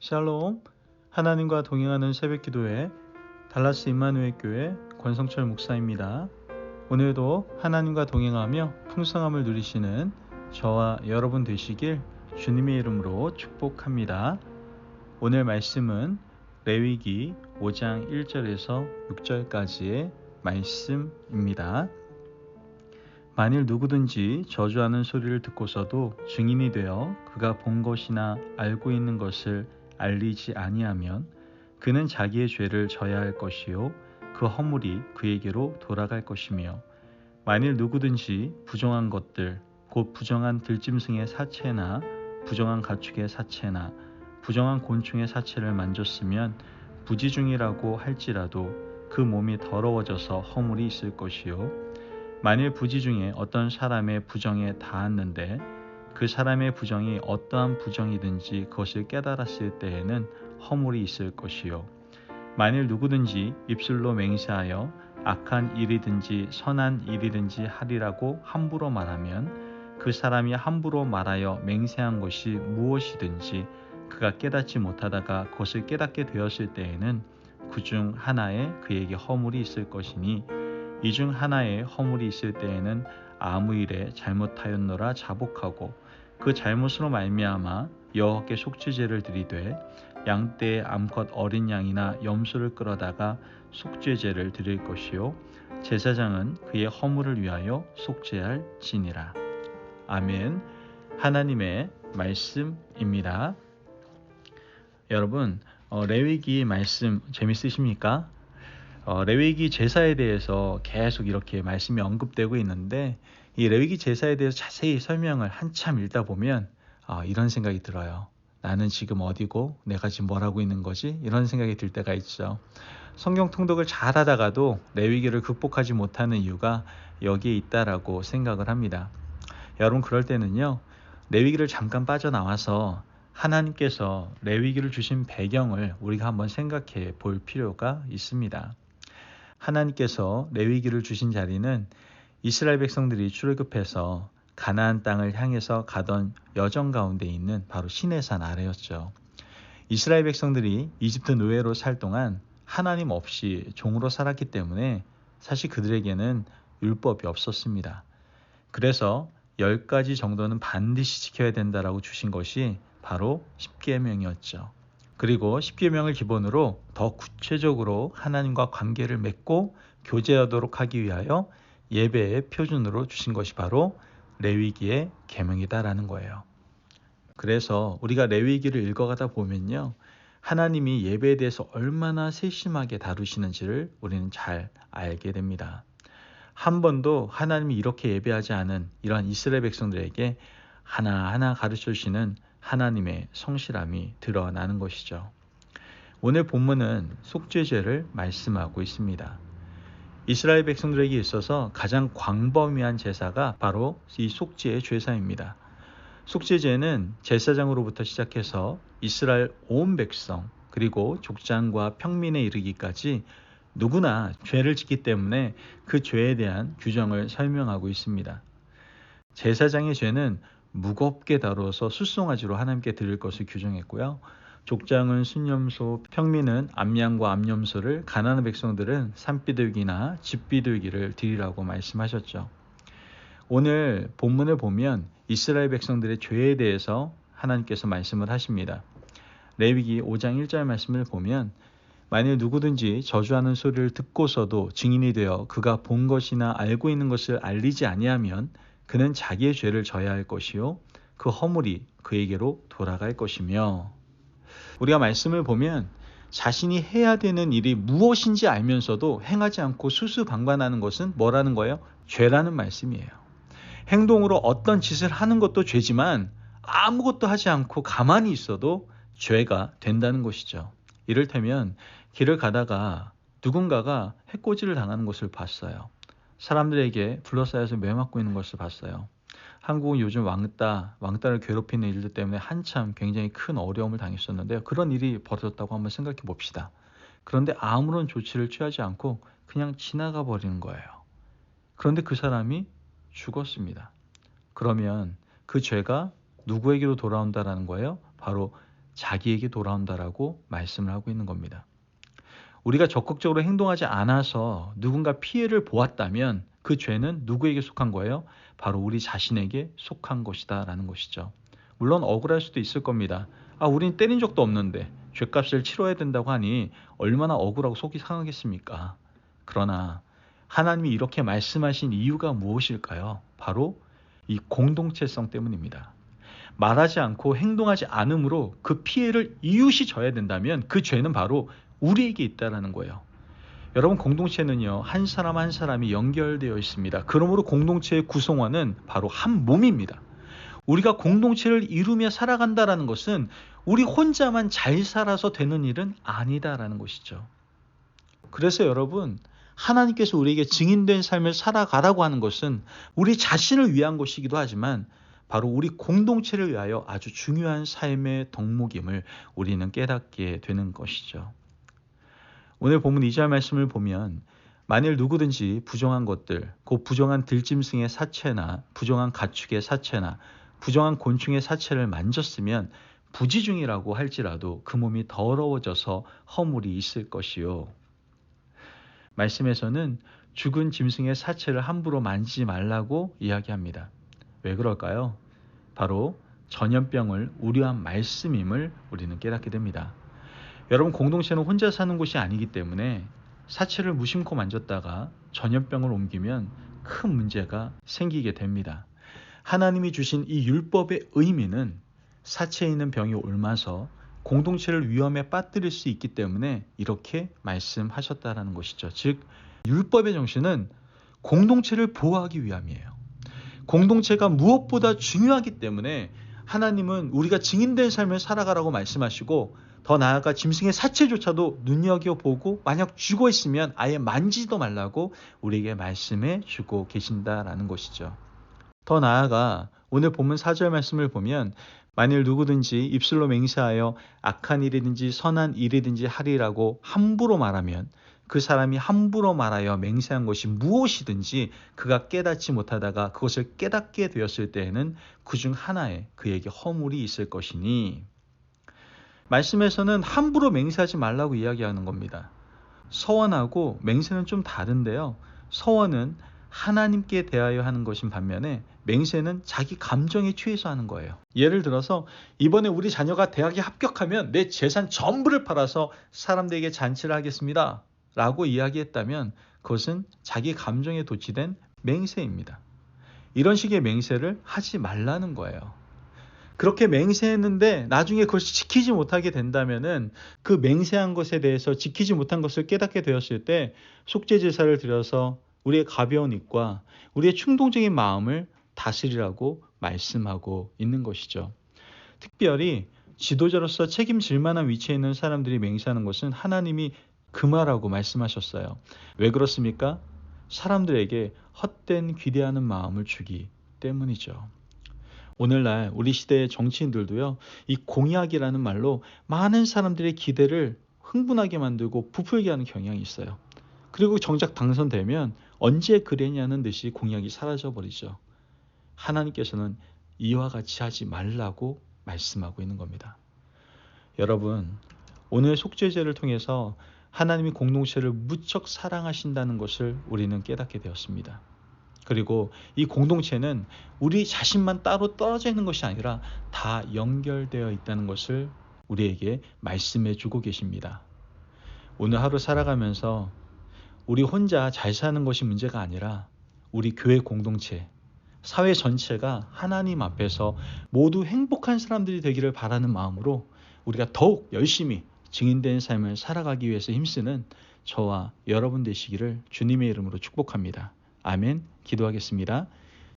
샬롬, 하나님과 동행하는 새벽기도회 달라스 임마누엘 교회 권성철 목사입니다. 오늘도 하나님과 동행하며 풍성함을 누리시는 저와 여러분 되시길 주님의 이름으로 축복합니다. 오늘 말씀은 레위기 5장 1절에서 6절까지의 말씀입니다. 만일 누구든지 저주하는 소리를 듣고서도 증인이 되어 그가 본 것이나 알고 있는 것을 알리지 아니하면 그는 자기의 죄를 져야 할 것이요 그 허물이 그에게로 돌아갈 것이며, 만일 누구든지 부정한 것들 곧 부정한 들짐승의 사체나 부정한 가축의 사체나 부정한 곤충의 사체를 만졌으면 부지중이라고 할지라도 그 몸이 더러워져서 허물이 있을 것이요, 만일 부지 중에 어떤 사람의 부정에 닿았는데 그 사람의 부정이 어떠한 부정이든지 그것을 깨달았을 때에는 허물이 있을 것이요, 만일 누구든지 입술로 맹세하여 악한 일이든지 선한 일이든지 하리라고 함부로 말하면 그 사람이 함부로 말하여 맹세한 것이 무엇이든지 그가 깨닫지 못하다가 그것을 깨닫게 되었을 때에는 그 중 하나에 그에게 허물이 있을 것이니, 이 중 하나에 허물이 있을 때에는 아무 일에 잘못하였노라 자복하고 그 잘못으로 말미암아 여호와께 속죄제를 드리되 양떼의 암컷 어린 양이나 염소를 끌어다가 속죄제를 드릴 것이요 제사장은 그의 허물을 위하여 속죄할지니라. 아멘. 하나님의 말씀입니다. 여러분, 레위기 말씀 재밌으십니까? 레위기 제사에 대해서 계속 이렇게 말씀이 언급되고 있는데, 이 레위기 제사에 대해서 자세히 설명을 한참 읽다 보면 이런 생각이 들어요. 나는 지금 어디고 내가 지금 뭘 하고 있는 거지? 이런 생각이 들 때가 있죠. 성경 통독을 잘 하다가도 레위기를 극복하지 못하는 이유가 여기에 있다라고 생각을 합니다. 여러분, 그럴 때는요, 레위기를 잠깐 빠져나와서 하나님께서 레위기를 주신 배경을 우리가 한번 생각해 볼 필요가 있습니다. 하나님께서 레위기를 주신 자리는 이스라엘 백성들이 출애굽해서 가나안 땅을 향해서 가던 여정 가운데 있는 바로 시내산 아래였죠. 이스라엘 백성들이 이집트 노예로 살 동안 하나님 없이 종으로 살았기 때문에 사실 그들에게는 율법이 없었습니다. 그래서 10가지 정도는 반드시 지켜야 된다라고 주신 것이 바로 십계명이었죠. 그리고 십계명을 기본으로 더 구체적으로 하나님과 관계를 맺고 교제하도록 하기 위하여 예배의 표준으로 주신 것이 바로 레위기의 계명이다라는 거예요. 그래서 우리가 레위기를 읽어가다 보면요, 하나님이 예배에 대해서 얼마나 세심하게 다루시는지를 우리는 잘 알게 됩니다. 한 번도 하나님이 이렇게 예배하지 않은 이러한 이스라엘 백성들에게 하나하나 가르쳐 주시는 하나님의 성실함이 드러나는 것이죠. 오늘 본문은 속죄제를 말씀하고 있습니다. 이스라엘 백성들에게 있어서 가장 광범위한 제사가 바로 이 속죄의 제사입니다. 속죄제는 제사장으로부터 시작해서 이스라엘 온 백성 그리고 족장과 평민에 이르기까지 누구나 죄를 짓기 때문에 그 죄에 대한 규정을 설명하고 있습니다. 제사장의 죄는 무겁게 다루어서 숫송아지로 하나님께 드릴 것을 규정했고요. 족장은 순염소, 평민은 암양과 암염소를, 가나안 백성들은 산비둘기나 집비둘기를 드리라고 말씀하셨죠. 오늘 본문을 보면 이스라엘 백성들의 죄에 대해서 하나님께서 말씀을 하십니다. 레위기 5장 1절 말씀을 보면, 만일 누구든지 저주하는 소리를 듣고서도 증인이 되어 그가 본 것이나 알고 있는 것을 알리지 아니하면 그는 자기의 죄를 져야 할 것이요 그 허물이 그에게로 돌아갈 것이며, 우리가 말씀을 보면 자신이 해야 되는 일이 무엇인지 알면서도 행하지 않고 수수방관하는 것은 뭐라는 거예요? 죄라는 말씀이에요. 행동으로 어떤 짓을 하는 것도 죄지만 아무것도 하지 않고 가만히 있어도 죄가 된다는 것이죠. 이를테면 길을 가다가 누군가가 해코지를 당하는 것을 봤어요. 사람들에게 둘러싸여서 매맞고 있는 것을 봤어요. 한국은 요즘 왕따를 괴롭히는 일들 때문에 한참 굉장히 큰 어려움을 당했었는데요. 그런 일이 벌어졌다고 한번 생각해 봅시다. 그런데 아무런 조치를 취하지 않고 그냥 지나가 버리는 거예요. 그런데 그 사람이 죽었습니다. 그러면 그 죄가 누구에게로 돌아온다라는 거예요? 바로 자기에게 돌아온다라고 말씀을 하고 있는 겁니다. 우리가 적극적으로 행동하지 않아서 누군가 피해를 보았다면 그 죄는 누구에게 속한 거예요? 바로 우리 자신에게 속한 것이다 라는 것이죠. 물론 억울할 수도 있을 겁니다. 우린 때린 적도 없는데 죄값을 치러야 된다고 하니 얼마나 억울하고 속이 상하겠습니까? 그러나 하나님이 이렇게 말씀하신 이유가 무엇일까요? 바로 이 공동체성 때문입니다. 말하지 않고 행동하지 않음으로 그 피해를 이웃이 져야 된다면 그 죄는 바로 우리에게 있다라는 거예요. 여러분, 공동체는요, 한 사람 한 사람이 연결되어 있습니다. 그러므로 공동체의 구성원은 바로 한 몸입니다. 우리가 공동체를 이루며 살아간다라는 것은 우리 혼자만 잘 살아서 되는 일은 아니다라는 것이죠. 그래서 여러분, 하나님께서 우리에게 증인된 삶을 살아가라고 하는 것은 우리 자신을 위한 것이기도 하지만 바로 우리 공동체를 위하여 아주 중요한 삶의 덕목임을 우리는 깨닫게 되는 것이죠. 오늘 본문 2절 말씀을 보면 만일 누구든지 부정한 것들, 곧 부정한 들짐승의 사체나 부정한 가축의 사체나 부정한 곤충의 사체를 만졌으면 부지중이라고 할지라도 그 몸이 더러워져서 허물이 있을 것이요. 말씀에서는 죽은 짐승의 사체를 함부로 만지지 말라고 이야기합니다. 왜 그럴까요? 바로 전염병을 우려한 말씀임을 우리는 깨닫게 됩니다. 여러분, 공동체는 혼자 사는 곳이 아니기 때문에 사체를 무심코 만졌다가 전염병을 옮기면 큰 문제가 생기게 됩니다. 하나님이 주신 이 율법의 의미는 사체에 있는 병이 옮아서 공동체를 위험에 빠뜨릴 수 있기 때문에 이렇게 말씀하셨다라는 것이죠. 즉, 율법의 정신은 공동체를 보호하기 위함이에요. 공동체가 무엇보다 중요하기 때문에 하나님은 우리가 증인된 삶을 살아가라고 말씀하시고, 더 나아가 짐승의 사체조차도 눈여겨보고 만약 죽어 있으면 아예 만지지도 말라고 우리에게 말씀해 주고 계신다라는 것이죠. 더 나아가 오늘 본문 4절 말씀을 보면 만일 누구든지 입술로 맹세하여 악한 일이든지 선한 일이든지 하리라고 함부로 말하면 그 사람이 함부로 말하여 맹세한 것이 무엇이든지 그가 깨닫지 못하다가 그것을 깨닫게 되었을 때에는 그중 하나에 그에게 허물이 있을 것이니, 말씀에서는 함부로 맹세하지 말라고 이야기하는 겁니다. 서원하고 맹세는 좀 다른데요. 서원은 하나님께 대하여 하는 것인 반면에 맹세는 자기 감정에 취해서 하는 거예요. 예를 들어서 이번에 우리 자녀가 대학에 합격하면 내 재산 전부를 팔아서 사람들에게 잔치를 하겠습니다 라고 이야기했다면 그것은 자기 감정에 도취된 맹세입니다. 이런 식의 맹세를 하지 말라는 거예요. 그렇게 맹세했는데 나중에 그것을 지키지 못하게 된다면은 그 맹세한 것에 대해서 지키지 못한 것을 깨닫게 되었을 때 속죄 제사를 드려서 우리의 가벼운 입과 우리의 충동적인 마음을 다스리라고 말씀하고 있는 것이죠. 특별히 지도자로서 책임질 만한 위치에 있는 사람들이 맹세하는 것은 하나님이 금하라고 말씀하셨어요. 왜 그렇습니까? 사람들에게 헛된 기대하는 마음을 주기 때문이죠. 오늘날 우리 시대의 정치인들도요, 이 공약이라는 말로 많은 사람들의 기대를 흥분하게 만들고 부풀게 하는 경향이 있어요. 그리고 정작 당선되면 언제 그랬냐는 듯이 공약이 사라져버리죠. 하나님께서는 이와 같이 하지 말라고 말씀하고 있는 겁니다. 여러분, 오늘 속죄제를 통해서 하나님이 공동체를 무척 사랑하신다는 것을 우리는 깨닫게 되었습니다. 그리고 이 공동체는 우리 자신만 따로 떨어져 있는 것이 아니라 다 연결되어 있다는 것을 우리에게 말씀해 주고 계십니다. 오늘 하루 살아가면서 우리 혼자 잘 사는 것이 문제가 아니라 우리 교회 공동체, 사회 전체가 하나님 앞에서 모두 행복한 사람들이 되기를 바라는 마음으로 우리가 더욱 열심히 증인된 삶을 살아가기 위해서 힘쓰는 저와 여러분 되시기를 주님의 이름으로 축복합니다. 아멘. 기도하겠습니다.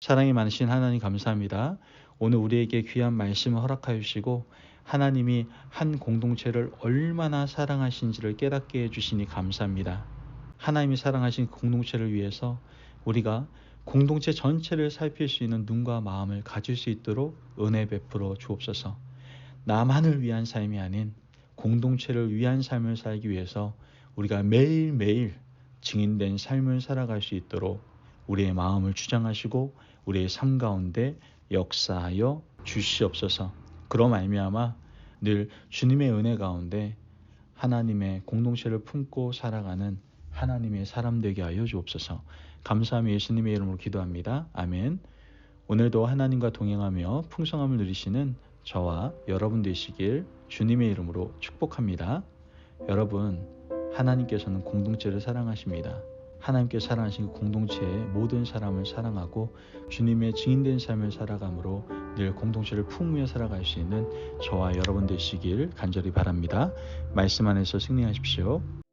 사랑이 많으신 하나님 감사합니다. 오늘 우리에게 귀한 말씀을 허락하여 주시고 하나님이 한 공동체를 얼마나 사랑하신지를 깨닫게 해주시니 감사합니다. 하나님이 사랑하신 공동체를 위해서 우리가 공동체 전체를 살필 수 있는 눈과 마음을 가질 수 있도록 은혜 베풀어 주옵소서. 나만을 위한 삶이 아닌 공동체를 위한 삶을 살기 위해서 우리가 매일매일 증인된 삶을 살아갈 수 있도록 우리의 마음을 주장하시고 우리의 삶 가운데 역사하여 주시옵소서. 그로 말미암아 늘 주님의 은혜 가운데 하나님의 공동체를 품고 살아가는 하나님의 사람 되게 하여 주옵소서. 감사하며 예수님의 이름으로 기도합니다. 아멘. 오늘도 하나님과 동행하며 풍성함을 누리시는 저와 여러분 되시길 주님의 이름으로 축복합니다. 여러분, 하나님께서는 공동체를 사랑하십니다. 하나님께 사랑하신 그 공동체의 모든 사람을 사랑하고 주님의 증인된 삶을 살아감으로 늘 공동체를 품으며 살아갈 수 있는 저와 여러분 되시길 간절히 바랍니다. 말씀 안에서 승리하십시오.